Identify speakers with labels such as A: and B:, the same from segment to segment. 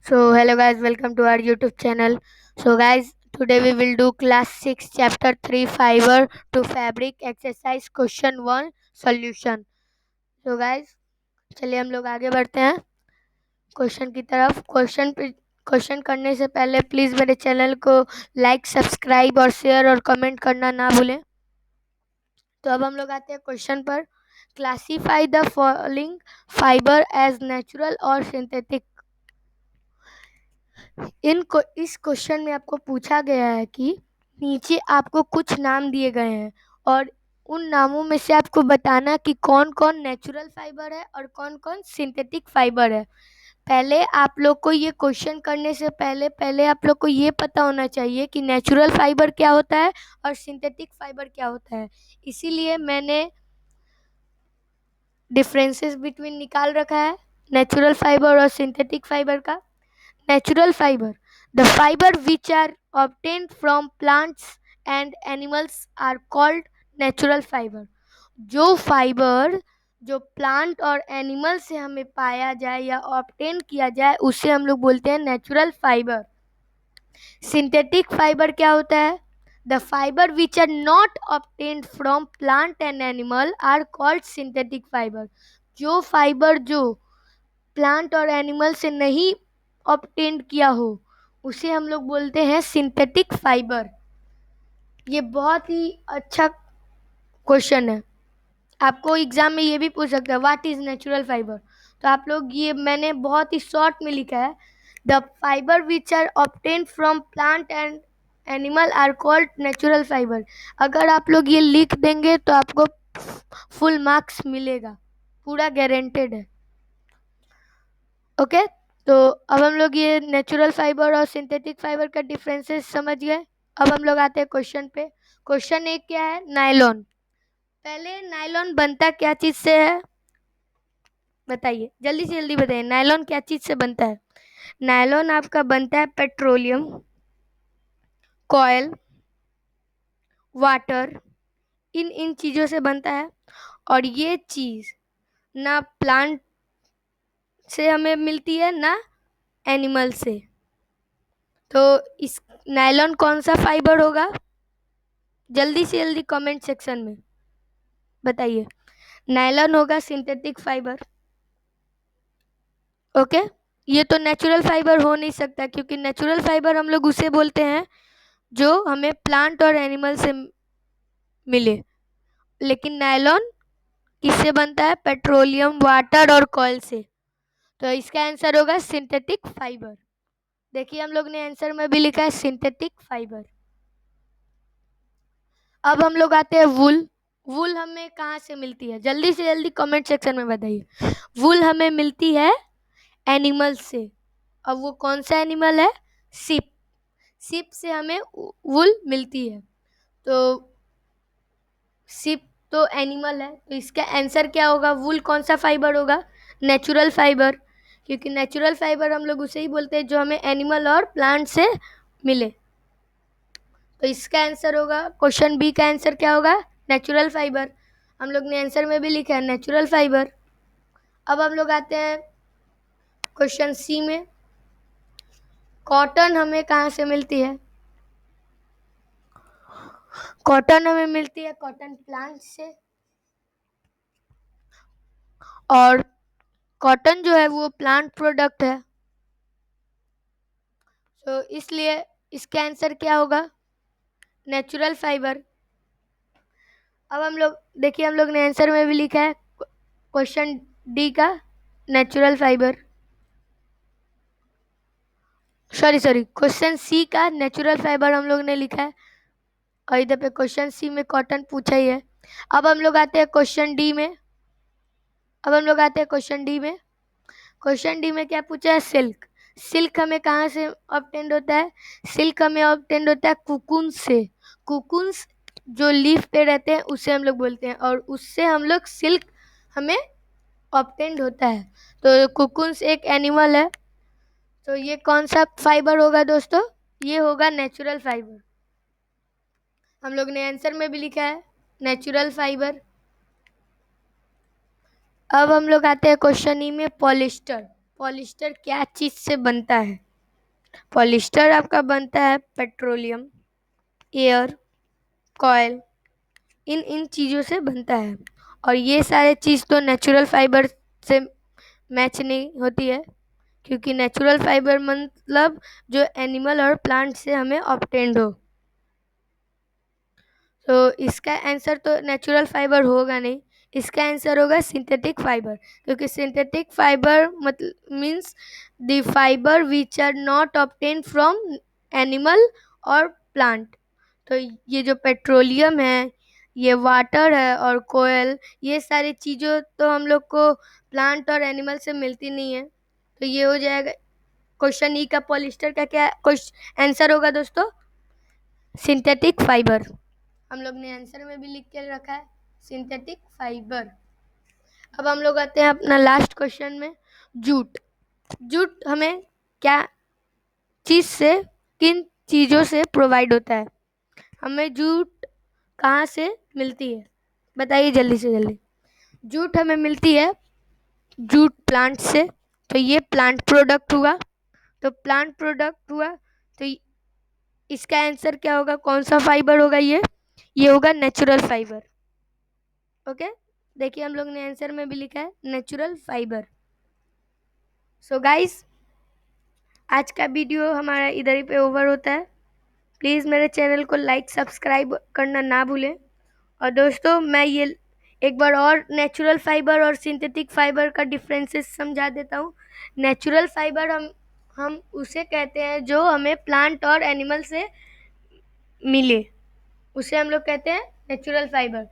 A: So hello guys, welcome to our YouTube channel. So guys, today we will do class 6 chapter 3 fiber to fabric exercise question 1 solution. So guys, चलिए हम लोग आगे बढ़ते हैं question की तरफ। Question करने से पहले प्लीज़ मेरे चैनल को लाइक, सब्सक्राइब और शेयर और कमेंट करना ना भूलें। तो अब हम लोग आते हैं क्वेश्चन पर। Classify the following fibre as natural और सिंथेटिक। इस क्वेश्चन में आपको पूछा गया है कि नीचे आपको कुछ नाम दिए गए हैं और उन नामों में से आपको बताना कि कौन कौन नेचुरल फाइबर है और कौन कौन सिंथेटिक फाइबर है। पहले आप लोग को ये क्वेश्चन करने से पहले पहले आप लोग को ये पता होना चाहिए कि नेचुरल फाइबर क्या होता है और सिंथेटिक फाइबर क्या होता है। इसीलिए मैंने डिफरेंसेस बिटवीन निकाल रखा है नेचुरल फाइबर और सिंथेटिक फाइबर का। Natural fiber. The fiber which are obtained from plants and animals are called natural fiber. जो फाइबर जो प्लांट और एनिमल से हमें पाया जाए या ऑब्टेन किया जाए उसे हम लोग बोलते हैं नेचुरल फाइबर। सिंथेटिक फाइबर क्या होता है? The fibre which are not obtained from plant and animal are called synthetic fibre. जो फाइबर जो प्लांट और एनिमल से नहीं ऑब्टेन किया हो उसे हम लोग बोलते हैं सिंथेटिक फाइबर। ये बहुत ही अच्छा क्वेश्चन है। आपको एग्जाम में ये भी पूछ सकता है व्हाट इज नेचुरल फाइबर। तो आप लोग ये मैंने बहुत ही शॉर्ट में लिखा है the fibre which are obtain from plant and animal are called natural fibre. अगर आप लोग ये लिख देंगे तो आपको फुल मार्क्स मिलेगा, पूरा गारंटेड है। ओके तो अब हम लोग ये नेचुरल फाइबर और सिंथेटिक फाइबर का डिफरेंसेस समझ गए। अब हम लोग आते हैं क्वेश्चन पे। क्वेश्चन एक क्या है? नायलॉन। पहले नायलॉन बनता क्या चीज से है बताइए, जल्दी से जल्दी बताइए। नायलॉन क्या चीज से बनता है? नायलॉन आपका बनता है पेट्रोलियम, कॉयल, वाटर, इन चीजों से बनता है। और ये चीज ना प्लांट से हमें मिलती है ना एनिमल से। तो इस नायलॉन कौन सा फाइबर होगा? जल्दी से जल्दी कमेंट सेक्शन में बताइए। नायलॉन होगा सिंथेटिक फाइबर। ओके ये तो नेचुरल फाइबर हो नहीं सकता क्योंकि नेचुरल फाइबर हम लोग उसे बोलते हैं जो हमें प्लांट और एनिमल से मिले। लेकिन नायलॉन किससे बनता है? पेट्रोलियम, वाटर और कॉयल से। तो इसका आंसर होगा सिंथेटिक फाइबर। देखिए हम लोग ने आंसर में भी लिखा है सिंथेटिक फाइबर। अब हम लोग आते हैं वुल। वुल हमें कहाँ से मिलती है? जल्दी से जल्दी कमेंट सेक्शन में बताइए। वुल हमें मिलती है एनिमल से। अब वो कौन सा एनिमल है? सिप। सिप से हमें वुल मिलती है। तो सिप तो एनिमल है, तो इसका आंसर क्या होगा? वुल कौन सा फाइबर होगा? Natural fibre. क्योंकि नेचुरल फाइबर हम लोग उसे ही बोलते हैं जो हमें एनिमल और प्लांट से मिले। तो इसका आंसर होगा क्वेश्चन बी का आंसर क्या होगा? Natural fibre. हम लोग ने आंसर में भी लिखा है नेचुरल फाइबर। अब हम लोग आते हैं क्वेश्चन सी में। कॉटन हमें कहाँ से मिलती है? कॉटन हमें मिलती है कॉटन प्लांट से। और कॉटन जो है वो प्लांट प्रोडक्ट है, तो इसलिए इसका आंसर क्या होगा? Natural fibre. अब हम लोग देखिए हम लोग ने आंसर में भी लिखा है क्वेश्चन डी का नेचुरल फाइबर। सॉरी क्वेश्चन सी का नेचुरल फाइबर हम लोग ने लिखा है और इधर पे क्वेश्चन सी में कॉटन पूछा ही है। अब हम लोग आते हैं क्वेश्चन डी में। क्वेश्चन डी में क्या पूछा है? सिल्क। सिल्क हमें कहाँ से ऑब्टेन्ड होता है? सिल्क हमें ऑब्टेन्ड होता है कुकुन से। कुकुन्स जो लीफ पे रहते हैं उसे हम लोग बोलते हैं और उससे हम लोग सिल्क हमें ऑब्टेन्ड होता है। तो कुकुन्स एक एनिमल है। तो ये कौन सा फाइबर होगा दोस्तों? ये होगा नेचुरल फाइबर। हम लोग ने आंसर में भी लिखा है नेचुरल फाइबर। अब हम लोग आते हैं क्वेश्चन ई में पॉलिस्टर। पॉलिस्टर क्या चीज से बनता है? पॉलिस्टर आपका बनता है पेट्रोलियम, एयर, कॉयल, इन इन चीज़ों से बनता है। और ये सारे चीज़ तो नेचुरल फाइबर से मैच नहीं होती है, क्योंकि नेचुरल फाइबर मतलब जो एनिमल और प्लांट से हमें ऑब्टेन्ड हो। तो इसका आंसर तो नेचुरल फाइबर होगा नहीं, इसका आंसर होगा सिंथेटिक फाइबर, क्योंकि सिंथेटिक फाइबर मतलब means the fibre which are not obtain from animal और प्लांट। तो ये जो पेट्रोलियम है, ये वाटर है और कोयल, ये सारी चीज़ों तो हम लोग को प्लांट और एनिमल से मिलती नहीं है। तो ये हो जाएगा क्वेश्चन ई का। पॉलिस्टर का क्या क्वेश्चन आंसर होगा दोस्तों? Synthetic fibre. हम लोग ने आंसर में भी लिख के रखा है सिंथेटिक फाइबर। अब हम लोग आते हैं अपना लास्ट क्वेश्चन में, जूट। जूट हमें क्या चीज से, किन चीजों से प्रोवाइड होता है? हमें जूट कहाँ से मिलती है? बताइए जल्दी से जल्दी। जूट हमें मिलती है जूट प्लांट से, तो ये प्लांट प्रोडक्ट हुआ। तो प्लांट प्रोडक्ट हुआ, तो इसका आंसर क्या होगा? कौन सा फाइबर होगा? ये होगा नेचुरल फाइबर। ओके, देखिए हम लोग ने आंसर में भी लिखा है नेचुरल फाइबर। सो गाइस, आज का वीडियो हमारा इधर ही पे ओवर होता है। प्लीज़ मेरे चैनल को लाइक सब्सक्राइब करना ना भूलें। और दोस्तों, मैं ये एक बार और नेचुरल फाइबर और सिंथेटिक फाइबर का डिफरेंसेस समझा देता हूँ। नेचुरल फाइबर हम उसे कहते हैं जो हमें प्लांट और एनिमल से मिले, उसे हम लोग कहते हैं नेचुरल फाइबर।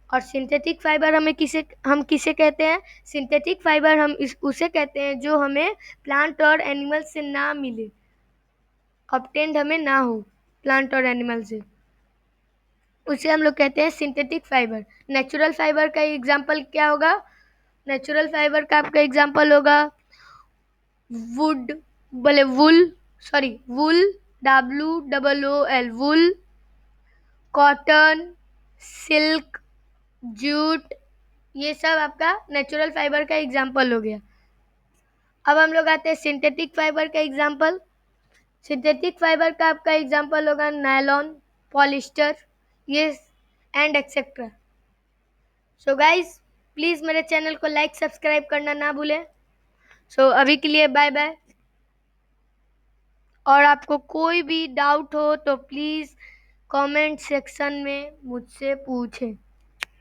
A: और सिंथेटिक फाइबर हम किसे कहते हैं? सिंथेटिक फाइबर हम उसे कहते हैं जो हमें प्लांट और एनिमल से ना मिले, ऑब्टेन्ड हमें ना हो प्लांट और एनिमल से, उसे हम लोग कहते हैं सिंथेटिक फाइबर। नेचुरल फाइबर का एग्जांपल क्या होगा? नेचुरल फाइबर का आपका एग्जांपल होगा वुड, बोले वुल, सॉरी वुल, WOOL, वुल, कॉटन, सिल्क, जूट, ये सब आपका नेचुरल फाइबर का एग्जांपल हो गया। अब हम लोग आते हैं सिंथेटिक फाइबर का एग्जांपल। सिंथेटिक फाइबर का आपका एग्जांपल होगा नायलॉन, पॉलिस्टर, ये and etcetera. So guys, please मेरे चैनल को लाइक सब्सक्राइब करना ना भूलें। सो अभी के लिए बाय बाय। और आपको कोई भी डाउट हो तो प्लीज़ कमेंट सेक्शन में मुझसे पूछें।